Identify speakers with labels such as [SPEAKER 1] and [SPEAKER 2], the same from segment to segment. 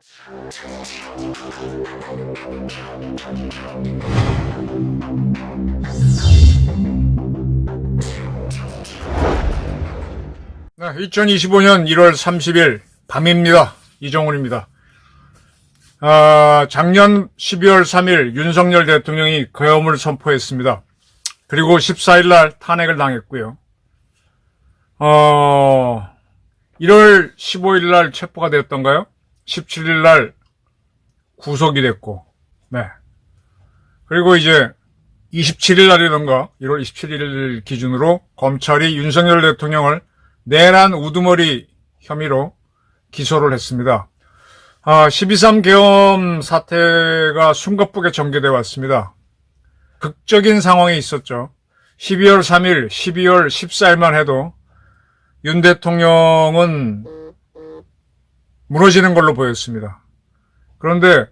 [SPEAKER 1] 네, 2025년 1월 30일 밤입니다. 이정훈입니다. 작년 12월 3일 윤석열 대통령이 계엄을 선포했습니다. 그리고 14일 날 탄핵을 당했고요. 1월 15일 날 체포가 되었던가요? 17일 날 구속이 됐고, 네. 그리고 이제 27일 날이던가 1월 27일 기준으로 검찰이 윤석열 대통령을 내란 우두머리 혐의로 기소를 했습니다. 12.3 계엄 사태가 숨가쁘게 전개되어 왔습니다. 극적인 상황이 있었죠. 12월 3일, 12월 14일만 해도 윤 대통령은 무너지는 걸로 보였습니다. 그런데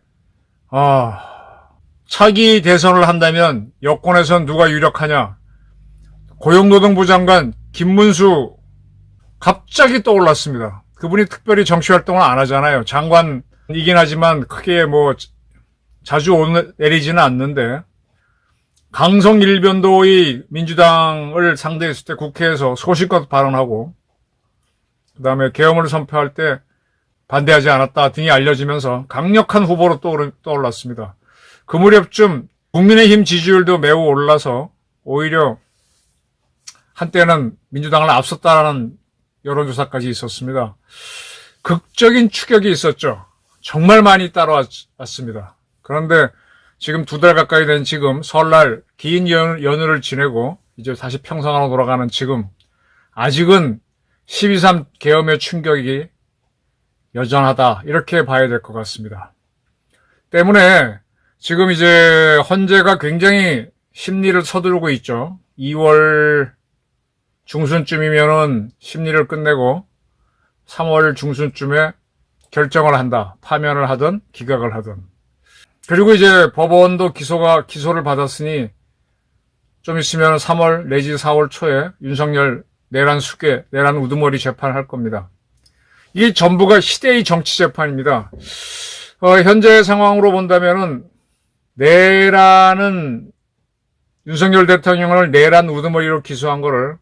[SPEAKER 1] 차기 대선을 한다면 여권에선 누가 유력하냐? 고용노동부 장관 김문수 갑자기 떠올랐습니다. 그분이 특별히 정치활동을 안 하잖아요. 장관이긴 하지만 크게 자주 내리지는 않는데, 강성일변도의 민주당을 상대했을 때 국회에서 소신껏 발언하고, 그 다음에 계엄을 선포할 때 반대하지 않았다 등이 알려지면서 강력한 후보로 떠올랐습니다. 그 무렵쯤 국민의힘 지지율도 매우 올라서 오히려 한때는 민주당을 앞섰다라는 여론조사까지 있었습니다. 극적인 추격이 있었죠. 정말 많이 따라왔습니다. 그런데 지금 2달 가까이 된 지금 설날 긴 연휴를 지내고 이제 다시 평상으로 돌아가는 지금 아직은 12.3 계엄의 충격이 여전하다, 이렇게 봐야 될 것 같습니다. 때문에 지금 이제 헌재가 굉장히 심리를 서두르고 있죠. 2월 중순쯤이면은 심리를 끝내고 3월 중순쯤에 결정을 한다. 파면을 하든 기각을 하든. 그리고 이제 법원도 기소를 받았으니 좀 있으면 3월 내지 4월 초에 윤석열 내란 우두머리 재판을 할 겁니다. 이게 전부가 시대의 정치 재판입니다. 현재 상황으로 본다면은 윤석열 대통령을 내란 우두머리로 기소한 거를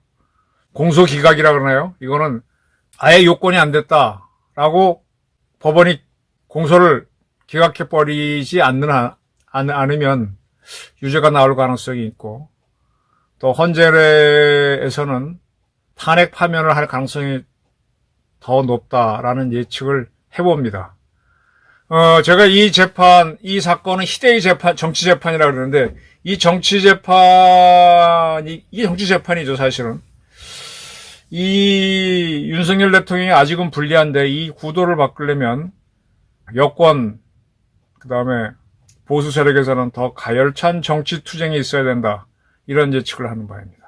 [SPEAKER 1] 공소기각이라 그러나요? 이거는 아예 요건이 안 됐다라고 법원이 공소를 기각해버리지 않으면 유죄가 나올 가능성이 있고, 또 헌재에서는 탄핵 파면을 할 가능성이 더 높다라는 예측을 해봅니다. 제가 이 사건은 희대의 정치 재판이라고 그러는데, 이게 정치 재판이죠, 사실은. 이 윤석열 대통령이 아직은 불리한데 이 구도를 바꾸려면 여권, 그 다음에 보수 세력에서는 더 가열찬 정치 투쟁이 있어야 된다, 이런 예측을 하는 바입니다.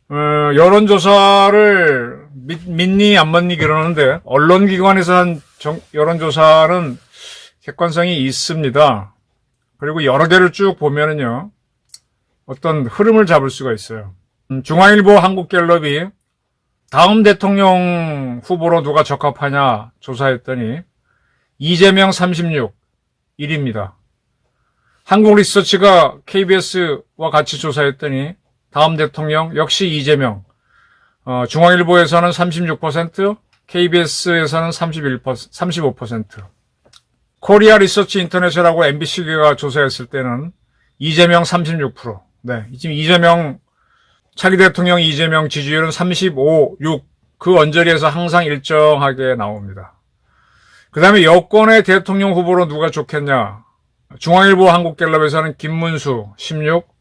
[SPEAKER 1] 여론조사를 믿니 안 믿니 그러는데, 언론기관에서 한 여론조사는 객관성이 있습니다. 그리고 여러 개를 쭉 보면은요, 어떤 흐름을 잡을 수가 있어요. 중앙일보 한국갤럽이 다음 대통령 후보로 누가 적합하냐 조사했더니 이재명 36, 1위입니다. 한국리서치가 KBS와 같이 조사했더니 다음 대통령 역시 이재명. 중앙일보에서는 36%, KBS에서는 35%. 코리아 리서치 인터내셔널하고 MBC가 조사했을 때는 이재명 36%. 네, 지금 차기 대통령 이재명 지지율은 35, 6, 그 언저리에서 항상 일정하게 나옵니다. 그 다음에 여권의 대통령 후보로 누가 좋겠냐? 중앙일보 한국갤럽에서는 김문수 16,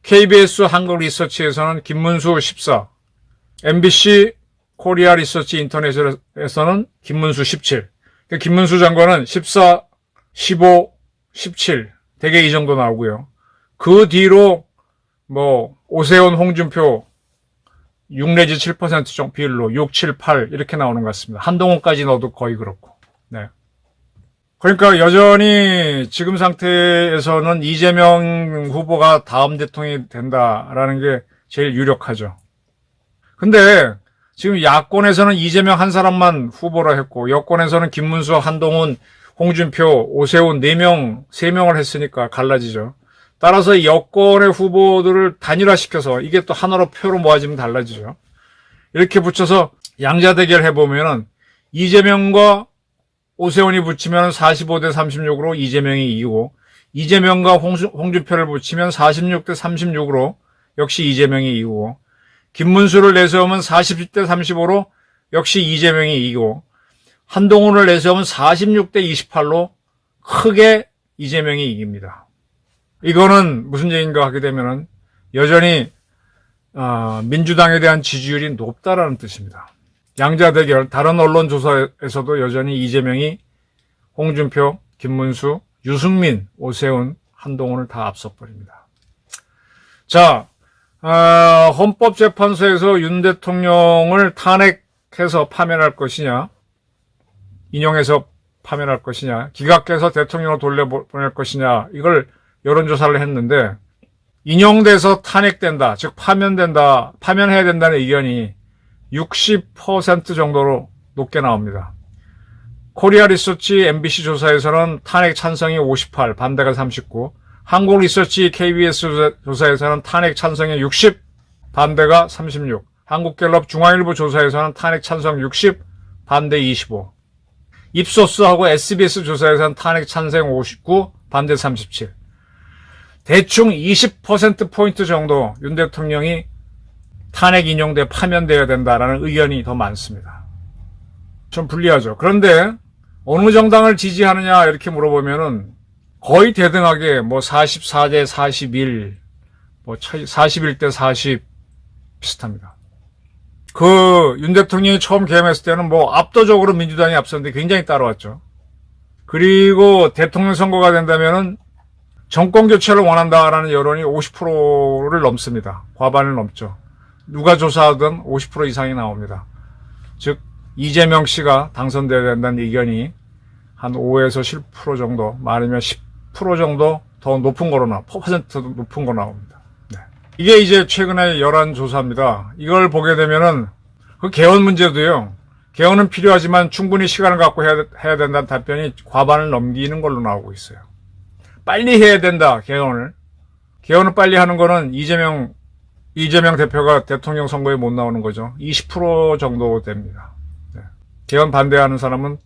[SPEAKER 1] KBS 한국리서치에서는 김문수 14, MBC 코리아 리서치 인터내셔널에서는 김문수 17. 김문수 장관은 14, 15, 17. 대개 이 정도 나오고요. 그 뒤로 오세훈, 홍준표 6 내지 7% 정도 비율로 6, 7, 8 이렇게 나오는 것 같습니다. 한동훈까지 넣어도 거의 그렇고. 네. 그러니까 여전히 지금 상태에서는 이재명 후보가 다음 대통령이 된다라는 게 제일 유력하죠. 근데 지금 야권에서는 이재명 한 사람만 후보로 했고 여권에서는 김문수, 한동훈, 홍준표, 오세훈 4명, 3명을 했으니까 갈라지죠. 따라서 여권의 후보들을 단일화시켜서 이게 또 하나로 표로 모아지면 달라지죠. 이렇게 붙여서 양자 대결 해보면은 이재명과 오세훈이 붙이면 45대 36으로 이재명이 이기고 이재명과 홍준표를 붙이면 46대 36으로 역시 이재명이 이기고 김문수를 내세우면 40대 35로 역시 이재명이 이기고 한동훈을 내세우면 46대 28로 크게 이재명이 이깁니다. 이거는 무슨 얘기인가 하게 되면은 여전히 민주당에 대한 지지율이 높다라는 뜻입니다. 양자 대결, 다른 언론 조사에서도 여전히 이재명이 홍준표, 김문수, 유승민, 오세훈, 한동훈을 다 앞서버립니다. 자, 헌법재판소에서 윤 대통령을 탄핵해서 파면할 것이냐, 인용해서 파면할 것이냐, 기각해서 대통령으로 돌려보낼 것이냐, 이걸 여론조사를 했는데, 인용돼서 탄핵된다, 즉 파면된다, 파면해야 된다는 의견이 60% 정도로 높게 나옵니다. 코리아 리서치 MBC 조사에서는 탄핵 찬성이 58, 반대가 39, 한국 리서치 KBS 조사에서는 탄핵 찬성이 60, 반대가 36, 한국갤럽 중앙일보 조사에서는 탄핵 찬성 60, 반대 25, 입소스하고 SBS 조사에서는 탄핵 찬성 59, 반대 37. 대충 20%포인트 정도 윤 대통령이 탄핵 인용돼 파면되어야 된다라는 의견이 더 많습니다. 좀 불리하죠. 그런데 어느 정당을 지지하느냐 이렇게 물어보면은 거의 대등하게 뭐 44대 41, 뭐 41대 40 비슷합니다. 윤 대통령이 처음 개임했을 때는 뭐 압도적으로 민주당이 앞섰는데 굉장히 따라왔죠. 그리고 대통령 선거가 된다면은 정권 교체를 원한다라는 여론이 50%를 넘습니다. 과반을 넘죠. 누가 조사하든 50% 이상이 나옵니다. 즉 이재명 씨가 당선되어야 된다는 의견이 한 5에서 10% 정도, 말하면 10% 정도 더 높은 거로 퍼센트 높은 거 나옵니다. 네. 이게 이제 최근에 열한 조사입니다. 이걸 보게 되면은 그 개헌 문제도요. 개헌은 필요하지만 충분히 시간을 갖고 해야 된다는 답변이 과반을 넘기는 걸로 나오고 있어요. 빨리 해야 된다, 개헌을. 개헌을 빨리 하는 거는 이재명 대표가 대통령 선거에 못 나오는 거죠. 20% 정도 됩니다. 네. 개헌 반대하는 사람은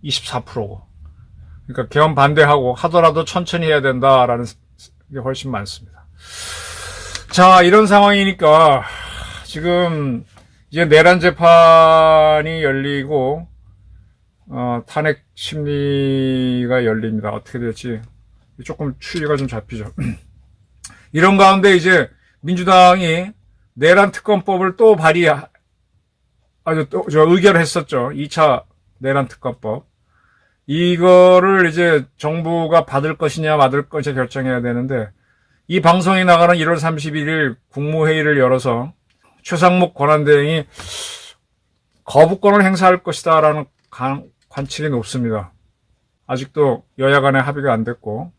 [SPEAKER 1] 24%고. 그러니까 개헌 반대하고 하더라도 천천히 해야 된다라는 게 훨씬 많습니다. 자, 이런 상황이니까 지금 이제 내란 재판이 열리고 탄핵 심리가 열립니다. 어떻게 될지 조금 추이가 좀 잡히죠. 이런 가운데 이제 민주당이 내란 특검법을 또 의결을 했었죠. 2차 내란 특검법. 이거를 이제 정부가 받을 것이냐 말을 것이냐 결정해야 되는데 이 방송이 나가는 1월 31일 국무회의를 열어서 최상목 권한대행이 거부권을 행사할 것이다라는 관측이 높습니다. 아직도 여야 간에 합의가 안 됐고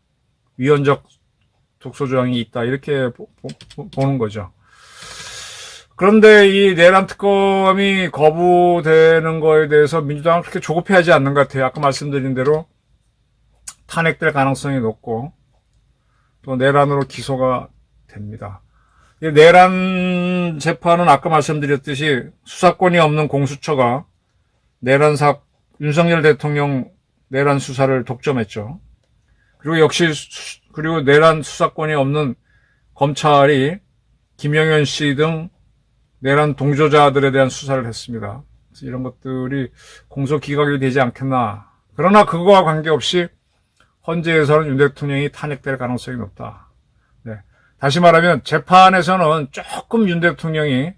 [SPEAKER 1] 위헌적 독소조항이 있다 이렇게 보는 거죠. 그런데 이 내란 특검이 거부되는 거에 대해서 민주당은 그렇게 조급해하지 않는 것 같아요. 아까 말씀드린 대로 탄핵될 가능성이 높고 또 내란으로 기소가 됩니다. 이 내란 재판은 아까 말씀드렸듯이 수사권이 없는 공수처가 윤석열 대통령 내란 수사를 독점했죠. 그리고 내란 수사권이 없는 검찰이 김영현 씨 등 내란 동조자들에 대한 수사를 했습니다. 그래서 이런 것들이 공소 기각이 되지 않겠나. 그러나 그거와 관계없이 헌재에서는 윤 대통령이 탄핵될 가능성이 높다. 네. 다시 말하면 재판에서는 조금 윤 대통령이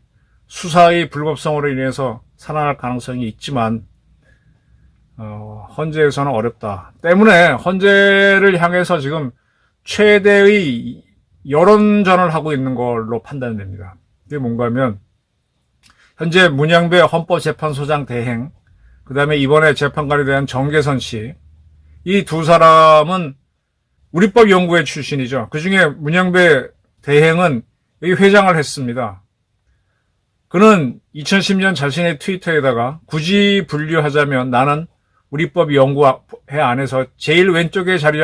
[SPEAKER 1] 수사의 불법성으로 인해서 살아날 가능성이 있지만 헌재에서는 어렵다. 때문에 헌재를 향해서 지금 최대의 여론전을 하고 있는 걸로 판단됩니다. 이게 뭔가 하면 현재 문양배 헌법재판소장 대행, 그 다음에 이번에 재판관에 대한 정계선 씨, 이 두 사람은 우리법연구회 출신이죠. 그 중에 문양배 대행은 여기 회장을 했습니다. 그는 2010년 자신의 트위터에다가 굳이 분류하자면 나는 우리법 연구회 안에서 제일 왼쪽에 자리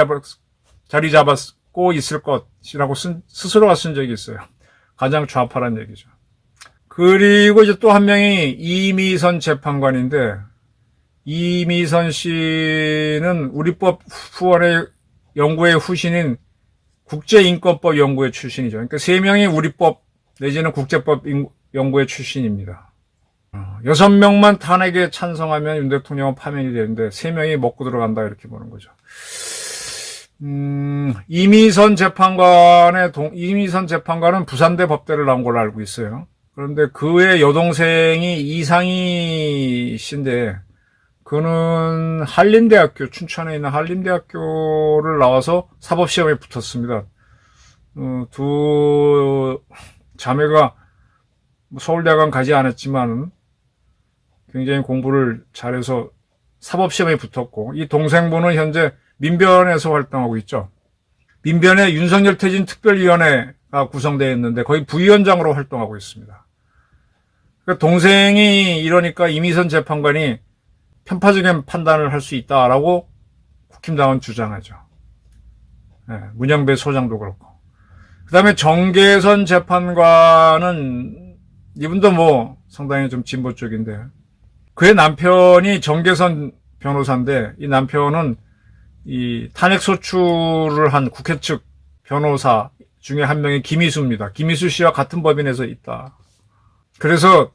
[SPEAKER 1] 잡았고 있을 것이라고 스스로가 쓴 적이 있어요. 가장 좌파란 얘기죠. 그리고 이제 또 한 명이 이미선 재판관인데, 이미선 씨는 우리법 후원의 연구회 후신인 국제인권법 연구회 출신이죠. 그러니까 3명이 우리법 내지는 국제법 연구회 출신입니다. 6명만 탄핵에 찬성하면 윤 대통령은 파면이 되는데 3명이 먹고 들어간다 이렇게 보는 거죠. 이미선 재판관은 부산대 법대를 나온 걸로 알고 있어요. 그런데 그의 여동생이 이상희 씨인데, 그는 한림대학교, 춘천에 있는 한림대학교를 나와서 사법시험에 붙었습니다. 두 자매가 서울대학원 가지 않았지만 굉장히 공부를 잘해서 사법시험에 붙었고, 이 동생분은 현재 민변에서 활동하고 있죠. 민변에 윤석열 퇴진 특별위원회가 구성되어 있는데 거의 부위원장으로 활동하고 있습니다. 그러니까 동생이 이러니까 이미선 재판관이 편파적인 판단을 할 수 있다라고 국힘당은 주장하죠. 네, 문영배 소장도 그렇고. 그 다음에 정계선 재판관은 이분도 뭐 상당히 좀 진보 쪽인데, 그의 남편이 정계선 변호사인데, 이 남편은 이 탄핵 소추를 한 국회 측 변호사 중에 한 명이 김희수입니다. 김희수 씨와 같은 법인에서 있다. 그래서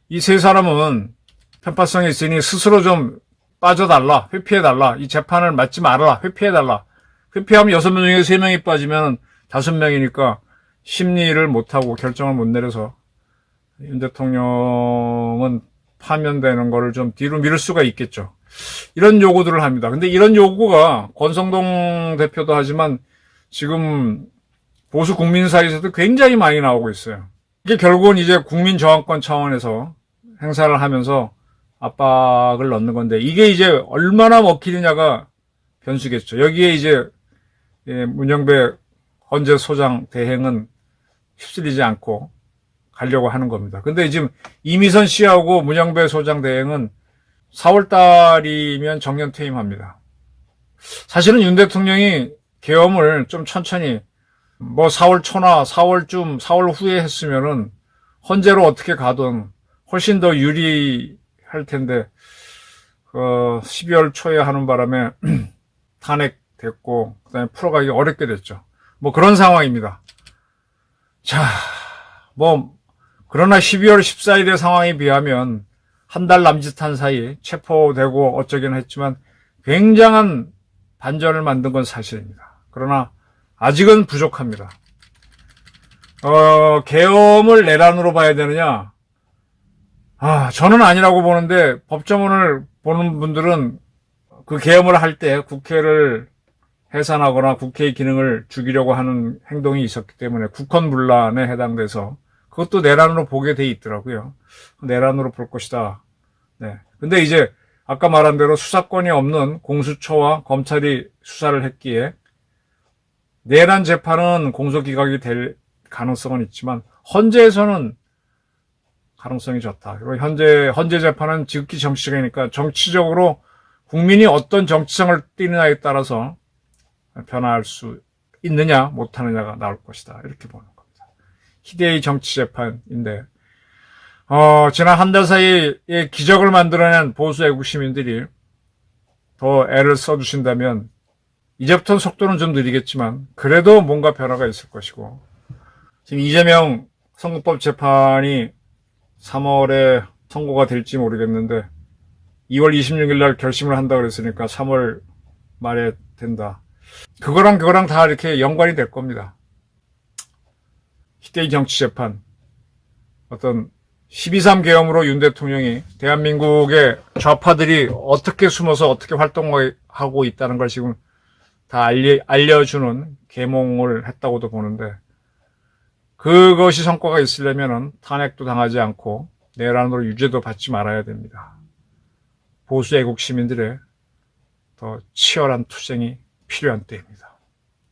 [SPEAKER 1] 이 세 사람은 편파성이 있으니 스스로 좀 빠져달라, 회피해달라, 이 재판을 맡지 말아라, 회피해달라. 회피하면 6명 중에 3명이 빠지면 5명이니까 심리를 못하고 결정을 못 내려서 윤 대통령은 파면되는 거를 좀 뒤로 미룰 수가 있겠죠. 이런 요구들을 합니다. 근데 이런 요구가 권성동 대표도 하지만 지금 보수 국민 사이에서도 굉장히 많이 나오고 있어요. 이게 결국은 이제 국민 저항권 차원에서 행사를 하면서 압박을 넣는 건데, 이게 이제 얼마나 먹히느냐가 변수겠죠. 여기에 이제 문영배 헌재 소장 대행은 휩쓸리지 않고 가려고 하는 겁니다. 근데 지금 이미선 씨하고 문영배 소장 대행은 4월 달이면 정년 퇴임합니다. 사실은 윤 대통령이 계엄을 좀 천천히, 뭐 4월 초나 4월쯤, 4월 후에 했으면은 헌재로 어떻게 가든 훨씬 더 유리할 텐데, 12월 초에 하는 바람에 탄핵됐고, 그 다음에 풀어가기 어렵게 됐죠. 뭐 그런 상황입니다. 자, 뭐, 그러나 12월 14일의 상황에 비하면 한 달 남짓한 사이 체포되고 어쩌긴 했지만 굉장한 반전을 만든 건 사실입니다. 그러나 아직은 부족합니다. 계엄을 내란으로 봐야 되느냐? 저는 아니라고 보는데, 법조문을 보는 분들은 그 계엄을 할 때 국회를 해산하거나 국회의 기능을 죽이려고 하는 행동이 있었기 때문에 국헌문란에 해당돼서 그것도 내란으로 보게 돼 있더라고요. 내란으로 볼 것이다. 네. 근데 이제 아까 말한 대로 수사권이 없는 공수처와 검찰이 수사를 했기에 내란 재판은 공소기각이 될 가능성은 있지만 헌재에서는 가능성이 적다. 그리고 헌재 재판은 지극히 정치적이니까 정치적으로 국민이 어떤 정치성을 띠느냐에 따라서 변화할 수 있느냐 못하느냐가 나올 것이다. 이렇게 보는 겁니다. 희대의 정치 재판인데, 지난 한 달 사이에 기적을 만들어낸 보수 애국 시민들이 더 애를 써주신다면 이제부터는 속도는 좀 느리겠지만 그래도 뭔가 변화가 있을 것이고, 지금 이재명 선거법 재판이 3월에 선고가 될지 모르겠는데 2월 26일 날 결심을 한다 그랬으니까 3월 말에 된다. 그거랑 다 이렇게 연관이 될 겁니다. 희대의 정치 재판, 어떤 12.3 계엄으로 윤 대통령이 대한민국의 좌파들이 어떻게 숨어서 어떻게 활동하고 있다는 걸 지금 다 알려주는 계몽을 했다고도 보는데, 그것이 성과가 있으려면 탄핵도 당하지 않고 내란으로 유죄도 받지 말아야 됩니다. 보수 애국 시민들의 더 치열한 투쟁이 필요한 때입니다.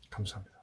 [SPEAKER 1] 감사합니다.